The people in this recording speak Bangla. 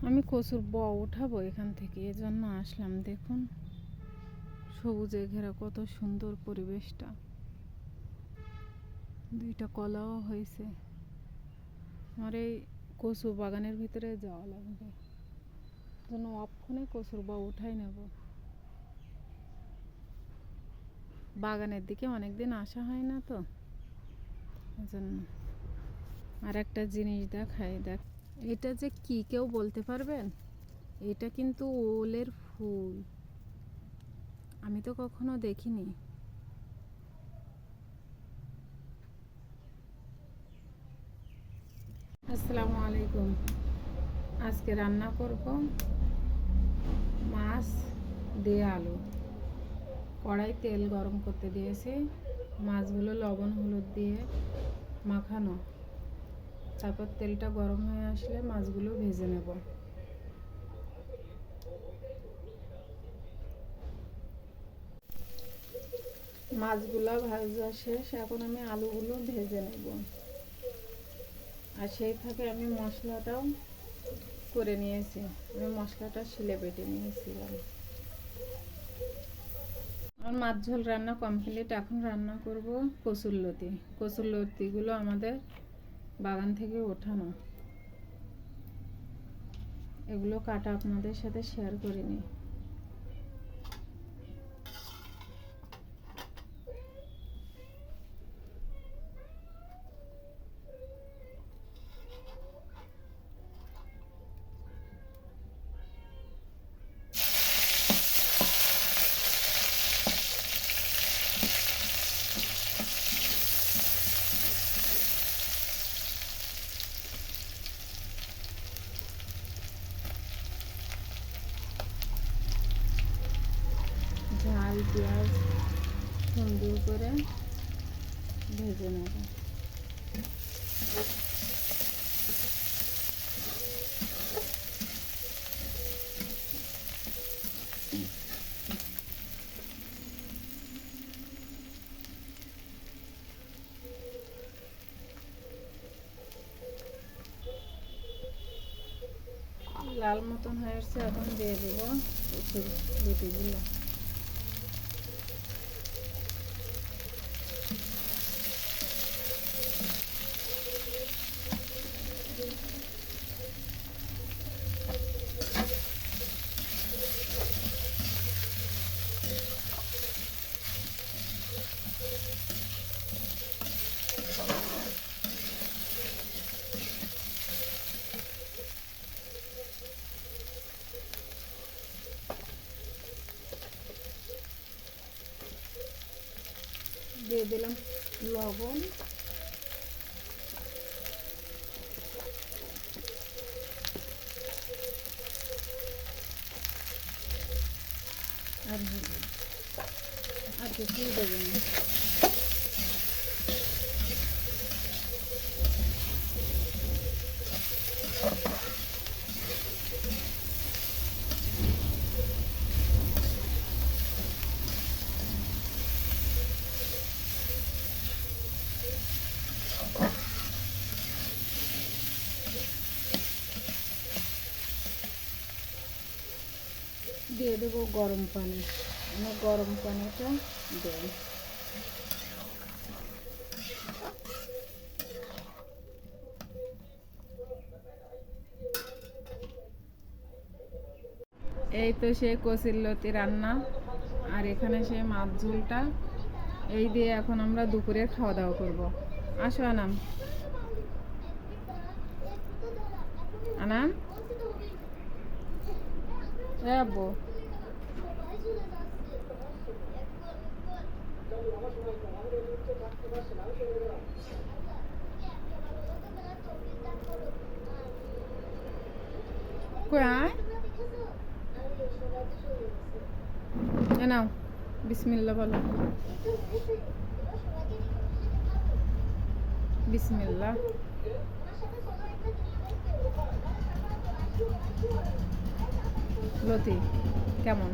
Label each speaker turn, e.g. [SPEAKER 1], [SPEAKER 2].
[SPEAKER 1] আমি কচুর বউ উঠাবো এখান থেকে, এজন্য আসলাম। দেখুন সবুজে ঘেরা কত সুন্দর পরিবেশটা। দুইটা কলাও হয়েছে। আমার এই কচু বাগানের ভিতরে যাওয়া লাগবে, জন্য অক্ষণে কচুর বউ উঠাই নেব। বাগানের দিকে অনেকদিন আসা হয় না তো, এজন্য। আর একটা জিনিস দেখাই, দেখ এটা যে কি কেউ বলতে পারবেন? এটা কিন্তু ওলের ফুল, আমি তো কখনো দেখিনি। আসসালামু আলাইকুম। আজকে রান্না করব মাছ দিয়ে আলু। কড়াই তেল গরম করতে দিয়েছি, মাছগুলো লবণ হলুদ দিয়ে মাখানো। তারপর তেলটা গরম হয়ে আসলে মাছগুলো ভেজে নেব। মাছগুলো ভাজা শেষ, এখন আমি আলুগুলো ভেজে নেব। আর সেই ফাঁকে আমি মশলাটাও করে নিয়েছি। আমি মশলাটা শিলে বেটে নিয়েছিলাম। আমার মাছ ঝোল রান্না কমপ্লিট। এখন রান্না করব কচুরলতি। কচুরলতিগুলো আমাদের বাগান থেকে ওঠানো, এগুলো কাটা আপনাদের সাথে শেয়ার করিনি। ঝাল পেঁয়াজ সুন্দর করে ভেজে নেব। লাল মতন হয়ে আসছে, এখন দিয়ে দেব কচুরলতিগুলো। দিয়ে দিলাম লবণ, আর হলুদ, আর কিছুই দেবেন না। দিয়ে দেবো গরম পানি। আমি গরম পানিটা দেব। এই তো সেই কচুরলতি রান্না, আর এখানে সেই মাছ ঝোলটা। এই দিয়ে এখন আমরা দুপুরে খাওয়া দাওয়া করব। আসো আনাম, আনাম আব্বু। কই আয়, নাও বিসমিল্লাহ বলো। বিসমিল্লাহ। লতি কেমন?